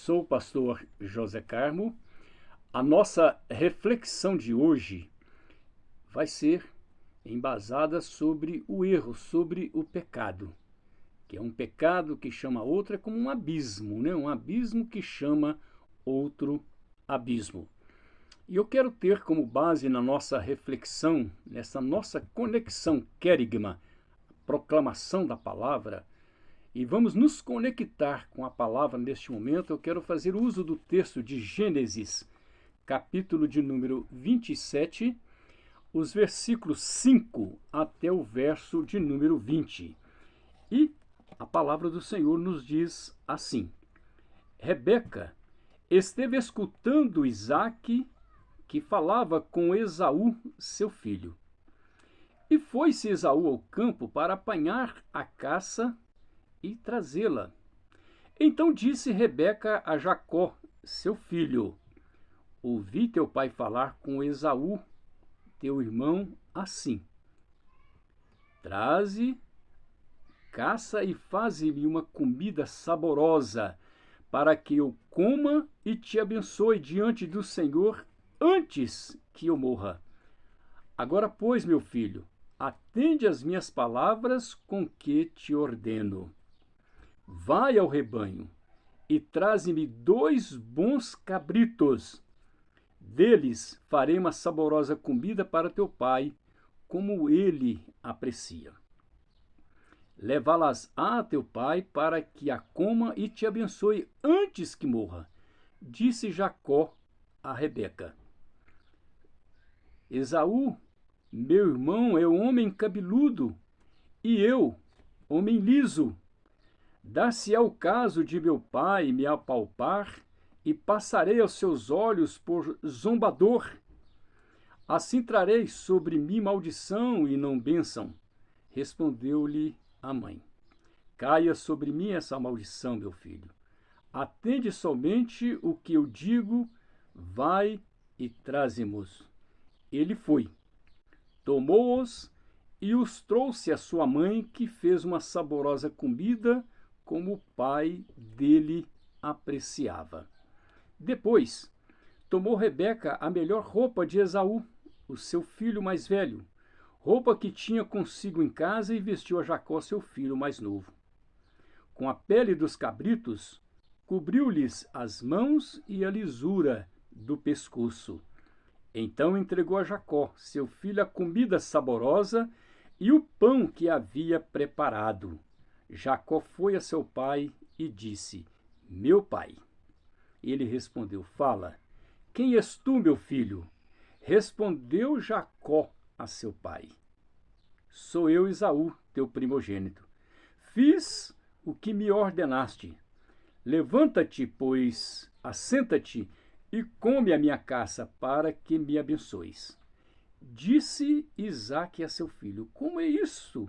Sou o pastor José Carmo. A nossa reflexão de hoje vai ser embasada sobre o erro, sobre o pecado, que é um pecado que chama outro, é como um abismo, né? Um abismo que chama outro abismo. E eu quero ter como base na nossa reflexão, nessa nossa conexão querigma, proclamação da palavra, e vamos nos conectar com a palavra neste momento. Eu quero fazer uso do texto de Gênesis, capítulo de número 27, os versículos 5 até o verso de número 20. E a palavra do Senhor nos diz assim: Rebeca esteve escutando Isaque, que falava com Esaú, seu filho. E foi-se Esaú ao campo para apanhar a caça e trazê-la. Então disse Rebeca a Jacó, seu filho: Ouvi teu pai falar com Esaú, teu irmão, assim: Traze, caça e faze-me uma comida saborosa, para que eu coma e te abençoe diante do Senhor antes que eu morra. Agora, pois, meu filho, atende às minhas palavras com que te ordeno. Vai ao rebanho e traze-me 2 bons cabritos. Deles farei uma saborosa comida para teu pai, como ele aprecia. Levá-las a teu pai para que a coma e te abençoe antes que morra, disse Jacó a Rebeca. Esaú, meu irmão, é homem cabeludo, e eu, homem liso. Dar-se-á o caso de meu pai me apalpar, e passarei aos seus olhos por zombador. Assim trarei sobre mim maldição e não bênção. Respondeu-lhe a mãe: Caia sobre mim essa maldição, meu filho. Atende somente o que eu digo, vai e traze-mos. Ele foi, tomou-os e os trouxe à sua mãe, que fez uma saborosa comida, como o pai dele apreciava. Depois, tomou Rebeca a melhor roupa de Esaú, o seu filho mais velho, roupa que tinha consigo em casa, e vestiu a Jacó, seu filho mais novo. Com a pele dos cabritos, cobriu-lhes as mãos e a lisura do pescoço. Então entregou a Jacó, seu filho, a comida saborosa e o pão que havia preparado. Jacó foi a seu pai e disse: Meu pai. Ele respondeu: Fala, quem és tu, meu filho? Respondeu Jacó a seu pai: Sou eu, Esaú, teu primogênito. Fiz o que me ordenaste. Levanta-te, pois, assenta-te e come a minha caça, para que me abençoes. Disse Isaque a seu filho: Como é isso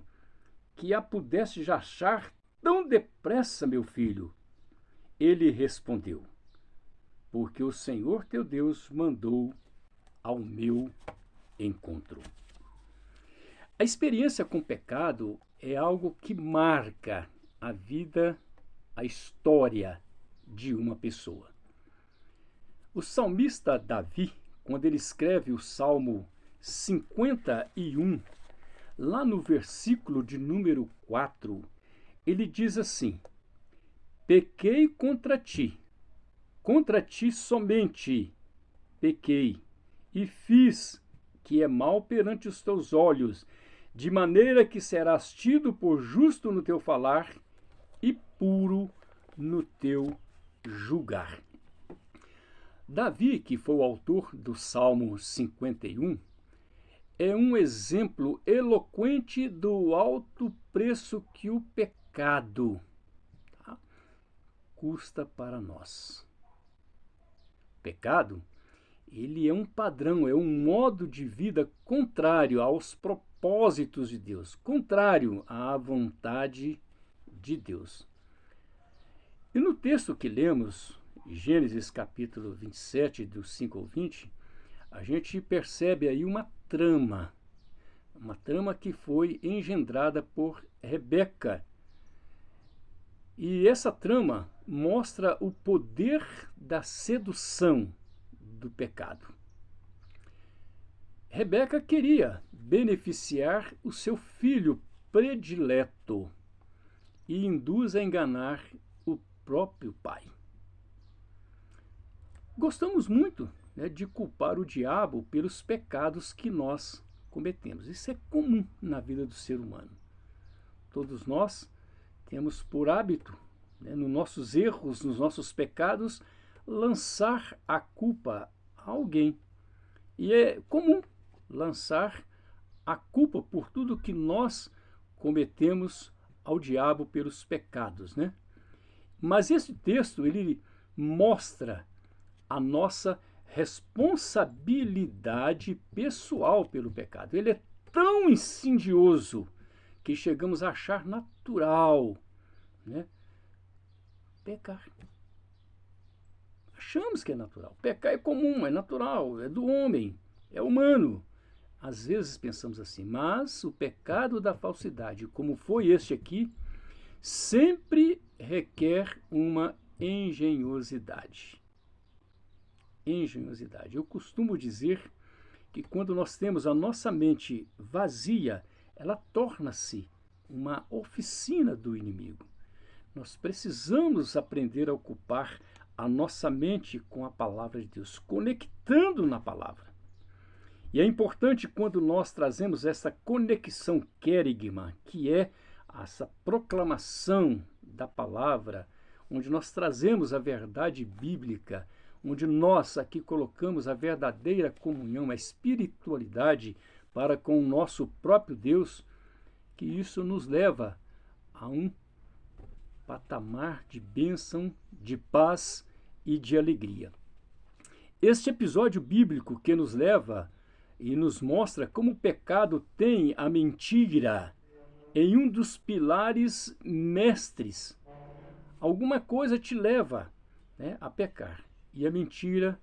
que a pudeste achar tão depressa, meu filho? Ele respondeu: Porque o Senhor teu Deus mandou ao meu encontro. A experiência com o pecado é algo que marca a vida, a história de uma pessoa. O salmista Davi, quando ele escreve o Salmo 51, lá no versículo de número 4, ele diz assim: Pequei contra ti somente pequei, e fiz que é mal perante os teus olhos, de maneira que serás tido por justo no teu falar e puro no teu julgar. Davi, que foi o autor do Salmo 51, é um exemplo eloquente do alto preço que o pecado custa para nós. O pecado, ele é um padrão, é um modo de vida contrário aos propósitos de Deus, contrário à vontade de Deus. E no texto que lemos, Gênesis capítulo 27, do 5 ao 20, a gente percebe aí uma trama que foi engendrada por Rebeca. E essa trama mostra o poder da sedução do pecado. Rebeca queria beneficiar o seu filho predileto e induz a enganar o próprio pai. Gostamos muito, de culpar o diabo pelos pecados que nós cometemos. Isso é comum na vida do ser humano. Todos nós temos por hábito, nos nossos erros, nos nossos pecados, lançar a culpa a alguém. E é comum lançar a culpa por tudo que nós cometemos ao diabo pelos pecados, Mas esse texto, ele mostra a nossa responsabilidade pessoal pelo pecado. Ele é tão insidioso que chegamos a achar natural, pecar. Achamos que é natural. Pecar é comum, é natural, é do homem, é humano. Às vezes pensamos assim, mas o pecado da falsidade, como foi este aqui, sempre requer uma engenhosidade. Eu costumo dizer que quando nós temos a nossa mente vazia, ela torna-se uma oficina do inimigo. Nós precisamos aprender a ocupar a nossa mente com a palavra de Deus, conectando na palavra. E é importante quando nós trazemos essa conexão querigma, que é essa proclamação da palavra, onde nós trazemos a verdade bíblica, onde nós aqui colocamos a verdadeira comunhão, a espiritualidade para com o nosso próprio Deus, que isso nos leva a um patamar de bênção, de paz e de alegria. Este episódio bíblico que nos leva e nos mostra como o pecado tem a mentira em um dos pilares mestres. Alguma coisa te leva a pecar. E a mentira,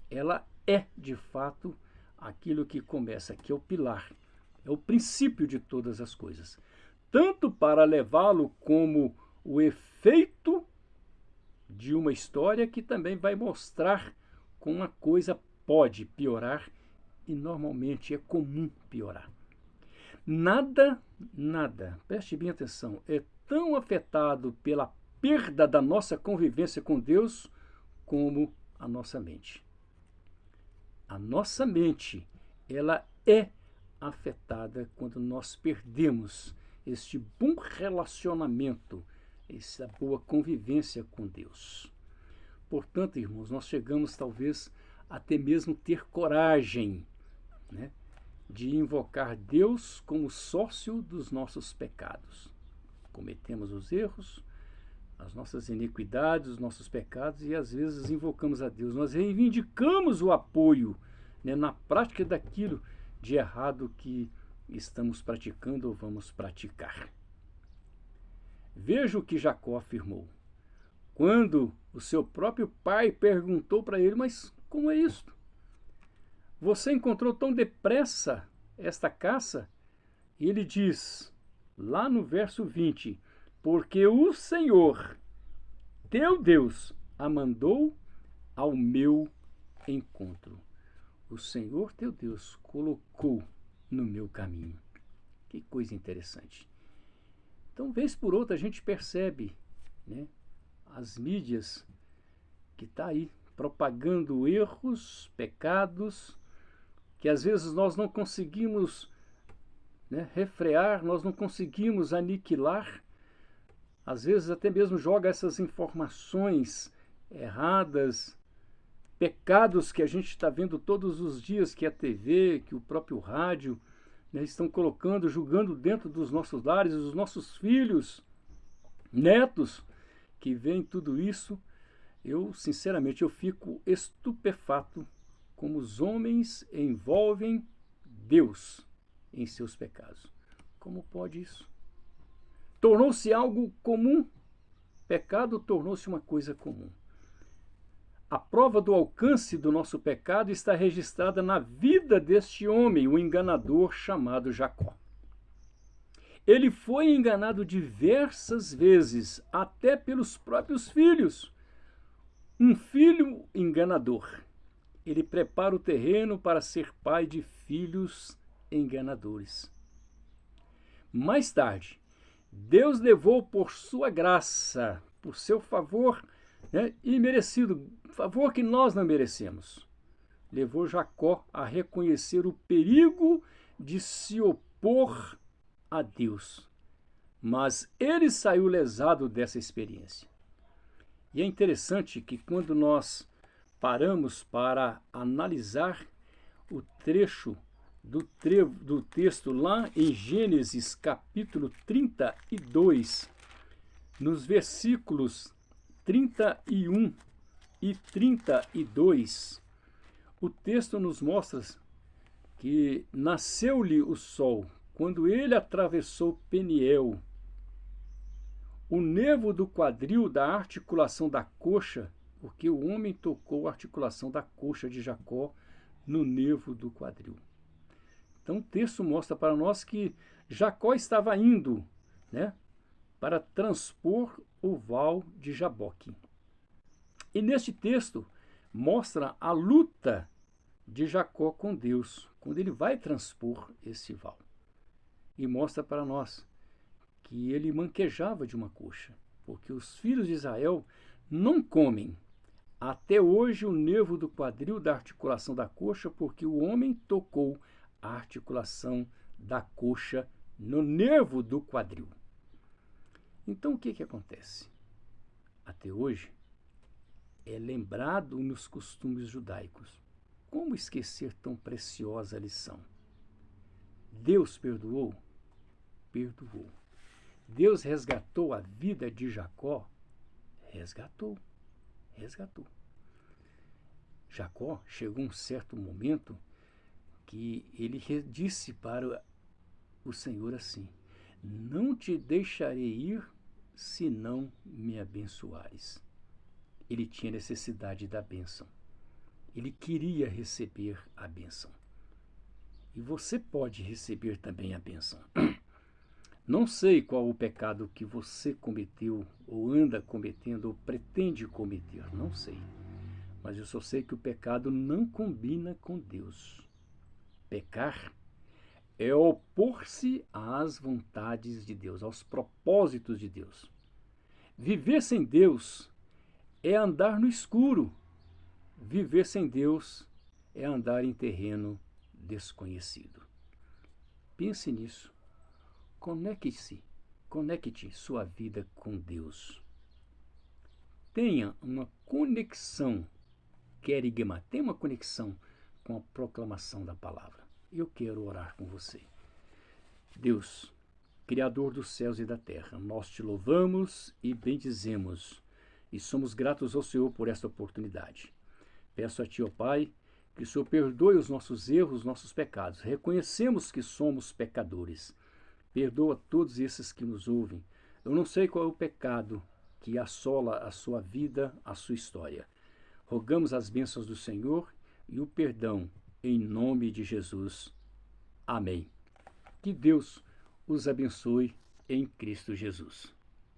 ela é, de fato, aquilo que começa, que é o pilar, é o princípio de todas as coisas. Tanto para levá-lo como o efeito de uma história que também vai mostrar como uma coisa pode piorar e normalmente é comum piorar. Nada, preste bem atenção, é tão afetado pela perda da nossa convivência com Deus como a nossa mente. A nossa mente, ela é afetada quando nós perdemos este bom relacionamento, essa boa convivência com Deus. Portanto, irmãos, nós chegamos talvez até mesmo ter coragem, de invocar Deus como sócio dos nossos pecados. Cometemos os erros, as nossas iniquidades, os nossos pecados, e às vezes invocamos a Deus. Nós reivindicamos o apoio na prática daquilo de errado que estamos praticando ou vamos praticar. Veja o que Jacó afirmou. Quando o seu próprio pai perguntou para ele, mas como é isto? Você encontrou tão depressa esta caça? E ele diz, lá no verso 20, porque o Senhor, teu Deus, a mandou ao meu encontro. O Senhor, teu Deus, colocou no meu caminho. Que coisa interessante. Então, vez por outra, a gente percebe, as mídias que está aí propagando erros, pecados, que às vezes nós não conseguimos refrear, nós não conseguimos aniquilar. Às vezes até mesmo joga essas informações erradas, pecados que a gente está vendo todos os dias, que a TV, que o próprio rádio estão colocando, julgando dentro dos nossos lares, os nossos filhos, netos, que veem tudo isso. Eu, sinceramente, eu fico estupefato como os homens envolvem Deus em seus pecados. Como pode isso? Tornou-se algo comum. Pecado tornou-se uma coisa comum. A prova do alcance do nosso pecado está registrada na vida deste homem, o enganador chamado Jacó. Ele foi enganado diversas vezes, até pelos próprios filhos. Um filho enganador. Ele prepara o terreno para ser pai de filhos enganadores. Mais tarde, Deus levou por sua graça, por seu favor, imerecido, favor que nós não merecemos, levou Jacó a reconhecer o perigo de se opor a Deus. Mas ele saiu lesado dessa experiência. E é interessante que quando nós paramos para analisar o trecho do texto lá em Gênesis capítulo 32, nos versículos 31 e 32, o texto nos mostra que nasceu-lhe o sol quando ele atravessou Peniel. O nervo do quadril da articulação da coxa, porque o homem tocou a articulação da coxa de Jacó no nervo do quadril. Então o texto mostra para nós que Jacó estava indo, para transpor o val de Jaboque. E neste texto mostra a luta de Jacó com Deus, quando ele vai transpor esse val. E mostra para nós que ele manquejava de uma coxa, porque os filhos de Israel não comem até hoje o nervo do quadril da articulação da coxa, porque o homem tocou a articulação da coxa no nervo do quadril. Então o que acontece? Até hoje é lembrado nos costumes judaicos. Como esquecer tão preciosa lição? Deus perdoou? Perdoou. Deus resgatou a vida de Jacó? Resgatou. Jacó chegou um certo momento que ele disse para o Senhor assim: não te deixarei ir se não me abençoares. Ele tinha necessidade da bênção. Ele queria receber a bênção. E você pode receber também a bênção. Não sei qual o pecado que você cometeu, ou anda cometendo, ou pretende cometer, não sei. Mas eu só sei que o pecado não combina com Deus. Pecar é opor-se às vontades de Deus, aos propósitos de Deus. Viver sem Deus é andar no escuro. Viver sem Deus é andar em terreno desconhecido. Pense nisso. Conecte sua vida com Deus. Tenha uma conexão, querigma, tenha uma conexão com a proclamação da palavra. Eu quero orar com você. Deus, Criador dos céus e da terra, nós te louvamos e bendizemos e somos gratos ao Senhor por esta oportunidade. Peço a Ti, ó Pai, que o Senhor perdoe os nossos erros, os nossos pecados. Reconhecemos que somos pecadores. Perdoa todos esses que nos ouvem. Eu não sei qual é o pecado que assola a sua vida, a sua história. Rogamos as bênçãos do Senhor e o perdão em nome de Jesus. Amém. Que Deus os abençoe em Cristo Jesus.